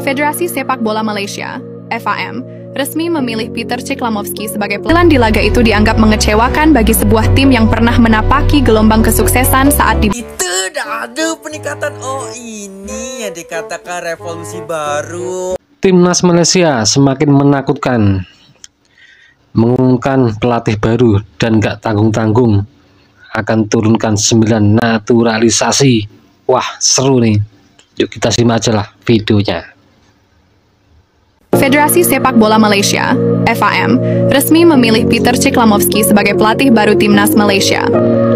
Federasi Sepak Bola Malaysia, FAM, resmi memilih Peter Ceklamovski sebagai pelatih. Di laga itu dianggap mengecewakan bagi sebuah tim yang pernah menapaki gelombang kesuksesan saat di... Itu udah ada peningkatan. Oh, ini yang dikatakan revolusi baru. Timnas Malaysia semakin menakutkan, mengumumkan pelatih baru dan gak tanggung-tanggung akan turunkan 9 naturalisasi. Wah, seru nih. Yuk kita simak aja lah videonya. Federasi Sepak Bola Malaysia, FAM, resmi memilih Peter Ceklamovski sebagai pelatih baru Timnas Malaysia.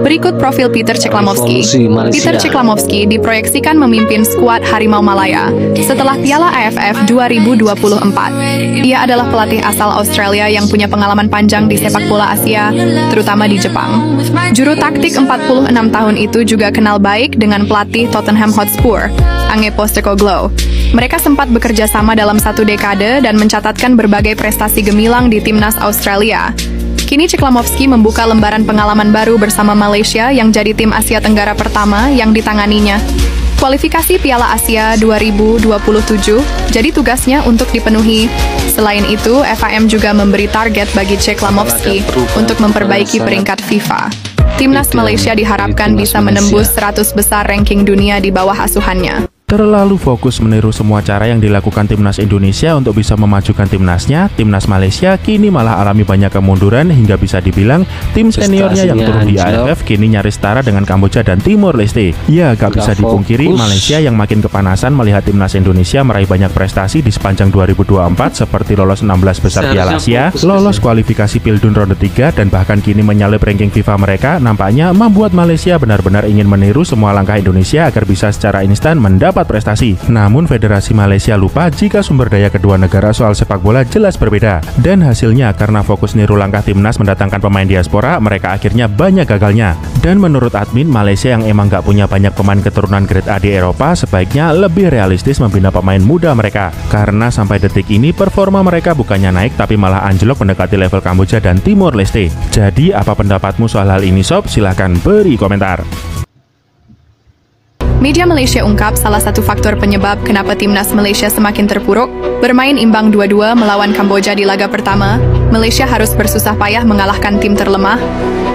Berikut profil Peter Ceklamovski. Peter Ceklamovski diproyeksikan memimpin skuad Harimau Malaya setelah Piala AFF 2024. Ia adalah pelatih asal Australia yang punya pengalaman panjang di sepak bola Asia, terutama di Jepang. Juru taktik 46 tahun itu juga kenal baik dengan pelatih Tottenham Hotspur, Ange Postecoglou. Mereka sempat bekerja sama dalam 1 dekade dan mencatatkan berbagai prestasi gemilang di Timnas Australia. Kini Ceklamovski membuka lembaran pengalaman baru bersama Malaysia yang jadi tim Asia Tenggara pertama yang ditanganinya. Kualifikasi Piala Asia 2027 jadi tugasnya untuk dipenuhi. Selain itu, FAM juga memberi target bagi Ceklamovski untuk memperbaiki peringkat FIFA. Timnas Malaysia diharapkan bisa menembus 100 besar ranking dunia di bawah asuhannya. Terlalu fokus meniru semua cara yang dilakukan Timnas Indonesia untuk bisa memajukan timnasnya, Timnas Malaysia kini malah alami banyak kemunduran hingga bisa dibilang tim seniornya yang turun di AFF kini nyaris setara dengan Kamboja dan Timor Leste. Ya, gak bisa dipungkiri Malaysia yang makin kepanasan melihat Timnas Indonesia meraih banyak prestasi di sepanjang 2024 seperti lolos 16 besar Piala Asia, lolos kualifikasi Pildun ronde 3 dan bahkan kini menyalip ranking FIFA mereka. Nampaknya membuat Malaysia benar-benar ingin meniru semua langkah Indonesia agar bisa secara instan mendapat prestasi. Namun Federasi Malaysia lupa jika sumber daya kedua negara soal sepak bola jelas berbeda. Dan hasilnya karena fokus niru langkah timnas mendatangkan pemain diaspora, mereka akhirnya banyak gagalnya. Dan menurut admin, Malaysia yang emang gak punya banyak pemain keturunan grade A di Eropa sebaiknya lebih realistis membina pemain muda mereka. Karena sampai detik ini performa mereka bukannya naik tapi malah anjlok mendekati level Kamboja dan Timor Leste. Jadi apa pendapatmu soal hal ini sob? Silahkan beri komentar. Media Malaysia ungkap salah satu faktor penyebab kenapa Timnas Malaysia semakin terpuruk, bermain imbang 2-2 melawan Kamboja di laga pertama. Malaysia harus bersusah payah mengalahkan tim terlemah,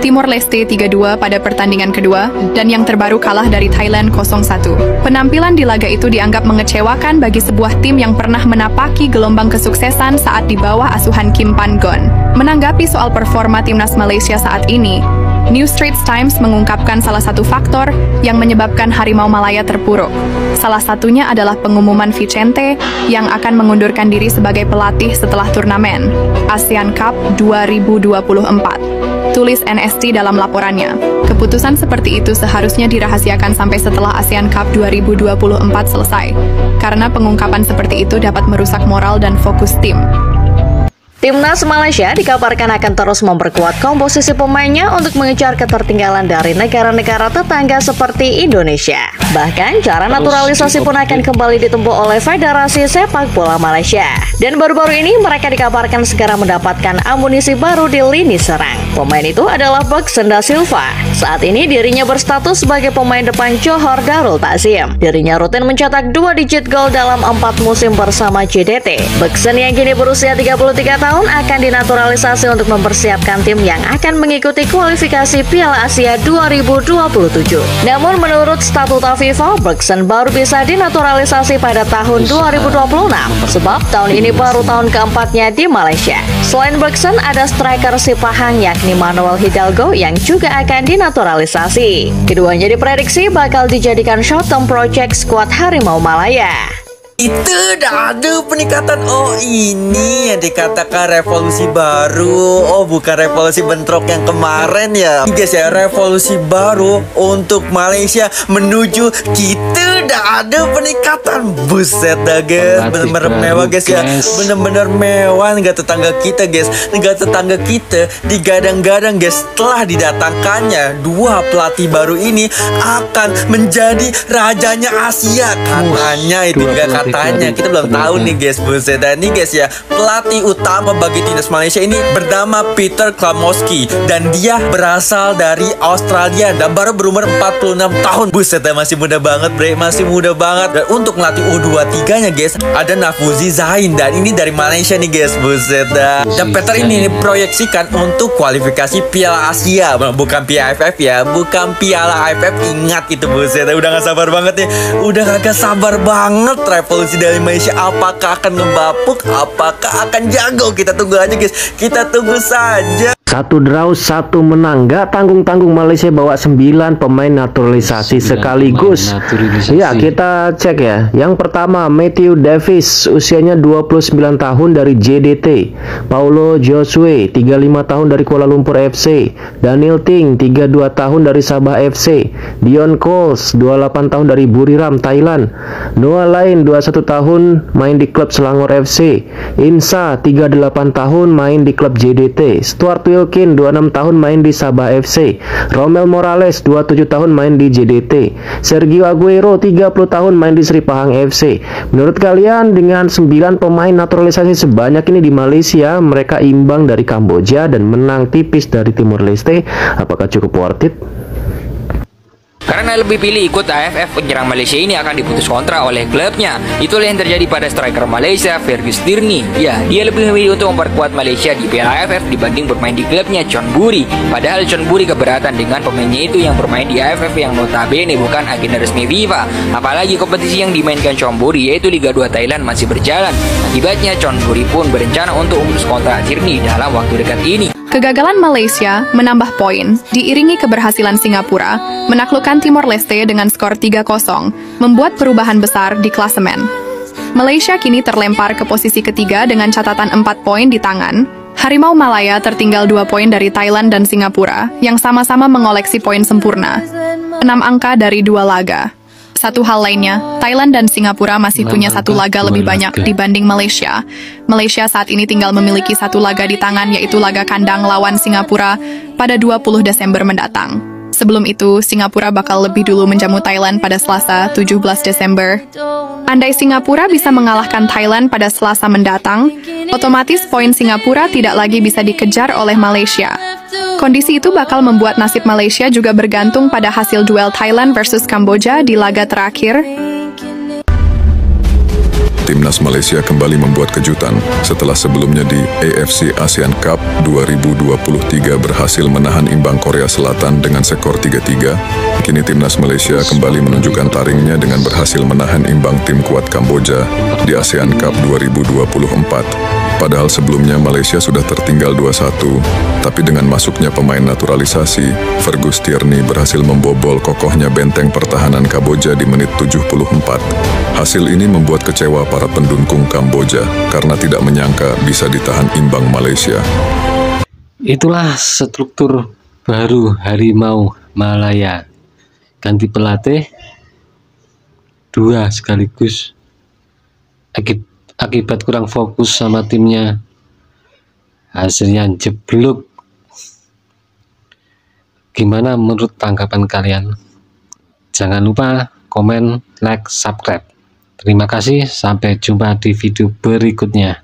Timor Leste 3-2 pada pertandingan kedua, dan yang terbaru kalah dari Thailand 0-1. Penampilan di laga itu dianggap mengecewakan bagi sebuah tim yang pernah menapaki gelombang kesuksesan saat di bawah asuhan Kim Pan Gon. Menanggapi soal performa Timnas Malaysia saat ini, New Straits Times mengungkapkan salah satu faktor yang menyebabkan Harimau Malaya terpuruk. Salah satunya adalah pengumuman Vicente yang akan mengundurkan diri sebagai pelatih setelah turnamen ASEAN Cup 2024. Tulis NST dalam laporannya. Keputusan seperti itu seharusnya dirahasiakan sampai setelah ASEAN Cup 2024 selesai, karena pengungkapan seperti itu dapat merusak moral dan fokus tim. Timnas Malaysia dikabarkan akan terus memperkuat komposisi pemainnya untuk mengejar ketertinggalan dari negara-negara tetangga seperti Indonesia. Bahkan, cara naturalisasi pun akan kembali ditempuh oleh Federasi Sepak Bola Malaysia. Dan baru-baru ini mereka dikabarkan segera mendapatkan amunisi baru di lini serang. Pemain itu adalah Beksen Da Silva. Saat ini dirinya berstatus sebagai pemain depan Johor Darul Takzim. Dirinya rutin mencetak 2 digit gol dalam 4 musim bersama JDT. Beksen yang kini berusia 33 tahun akan dinaturalisasi untuk mempersiapkan tim yang akan mengikuti kualifikasi Piala Asia 2027. Namun menurut statuta FIFA, Beksen baru bisa dinaturalisasi pada tahun 2026 sebab tahun ini baru tahun keempatnya di Malaysia. Selain Beksen, ada striker si Pahang yakni Manuel Hidalgo yang juga akan dinaturalisasi. Keduanya diprediksi bakal dijadikan short-term project skuad Harimau Malaya. Itu udah ada peningkatan. Oh, ini yang dikatakan revolusi baru. Oh, bukan revolusi bentrok yang kemarin ya. Guys ya, revolusi baru untuk Malaysia menuju kita udah ada peningkatan. Buset dah guys, bener-bener mewah guys ya. Bener-bener mewah. Negara tetangga kita guys, negara tetangga kita digadang-gadang guys, setelah didatangkannya 2 pelatih baru ini akan menjadi rajanya Asia. Katanya itu gak kata katanya kita belum tahu nih guys, buset. Dan nih guys ya, pelatih utama bagi timnas Malaysia ini bernama Peter Klamowski dan dia berasal dari Australia dan baru berumur 46 tahun. Buset, masih muda banget, bre, masih muda banget. Dan untuk melatih U23-nya guys, ada Nafuzi Zain dan ini dari Malaysia nih guys, buset. Dan Peter ini diproyeksikan untuk kualifikasi Piala Asia, bukan Piala AFF ya, bukan Piala AFF, ingat itu, buset. Udah gak sabar banget nih, udah gak sabar banget revolusi dari Malaysia. Apakah akan ngebapuk, apakah akan jago? Kita tunggu aja guys, kita tunggu saja. 1 draw 1 menang, gak tanggung-tanggung Malaysia bawa 9 pemain naturalisasi sekaligus. Ya, kita cek ya. Yang pertama Matthew Davis, usianya 29 tahun dari JDT. Paulo Josue, 35 tahun dari Kuala Lumpur FC. Daniel Ting, 32 tahun dari Sabah FC. Dion Coles, 28 tahun dari Buriram, Thailand. Noah Lain, 21 tahun main di klub Selangor FC. Insa, 38 tahun main di klub JDT. Stuart Wilkin, 26 tahun main di Sabah FC. Romel Morales, 27 tahun main di JDT. Sergio Aguero, 30 tahun main di Sri Pahang FC. Menurut kalian dengan 9 pemain naturalisasi sebanyak ini di Malaysia, mereka imbang dari Kamboja dan menang tipis dari Timur Leste, apakah cukup worth it? Karena lebih pilih ikut AFF, penyerang Malaysia ini akan diputus kontrak oleh klubnya. Itulah yang terjadi pada striker Malaysia, Fergus Tierney. Ya, dia lebih memilih untuk memperkuat Malaysia di Piala AFF dibanding bermain di klubnya Chonburi. Padahal Chonburi keberatan dengan pemainnya itu yang bermain di AFF yang notabene bukan agenda resmi FIFA. Apalagi kompetisi yang dimainkan Chonburi yaitu Liga 2 Thailand masih berjalan. Akibatnya Chonburi pun berencana untuk memutus kontrak Tierney dalam waktu dekat ini. Kegagalan Malaysia menambah poin, diiringi keberhasilan Singapura menaklukkan Timor Leste dengan skor 3-0, membuat perubahan besar di klasemen. Malaysia kini terlempar ke posisi ketiga dengan catatan 4 poin di tangan. Harimau Malaya tertinggal 2 poin dari Thailand dan Singapura, yang sama-sama mengoleksi poin sempurna. 6 angka dari 2 laga. Satu hal lainnya, Thailand dan Singapura masih punya 1 laga lebih banyak dibanding Malaysia. Malaysia saat ini tinggal memiliki 1 laga di tangan, yaitu laga kandang lawan Singapura pada 20 Desember mendatang. Sebelum itu, Singapura bakal lebih dulu menjamu Thailand pada Selasa, 17 Desember. Andai Singapura bisa mengalahkan Thailand pada Selasa mendatang, otomatis poin Singapura tidak lagi bisa dikejar oleh Malaysia. Kondisi itu bakal membuat nasib Malaysia juga bergantung pada hasil duel Thailand versus Kamboja di laga terakhir. Timnas Malaysia kembali membuat kejutan setelah sebelumnya di AFC ASEAN Cup 2023 berhasil menahan imbang Korea Selatan dengan skor 3-3. Kini Timnas Malaysia kembali menunjukkan taringnya dengan berhasil menahan imbang tim kuat Kamboja di ASEAN Cup 2024. Padahal sebelumnya Malaysia sudah tertinggal 2-1, tapi dengan masuknya pemain naturalisasi, Fergus Tierney berhasil membobol kokohnya benteng pertahanan Kamboja di menit 74. Hasil ini membuat kecewa para pendukung Kamboja karena tidak menyangka bisa ditahan imbang Malaysia. Itulah struktur baru Harimau Malaya. Ganti pelatih 2 sekaligus. Akibat kurang fokus sama timnya, hasilnya jeblok. Gimana menurut tanggapan kalian? Jangan lupa komen, like, subscribe. Terima kasih, sampai jumpa di video berikutnya.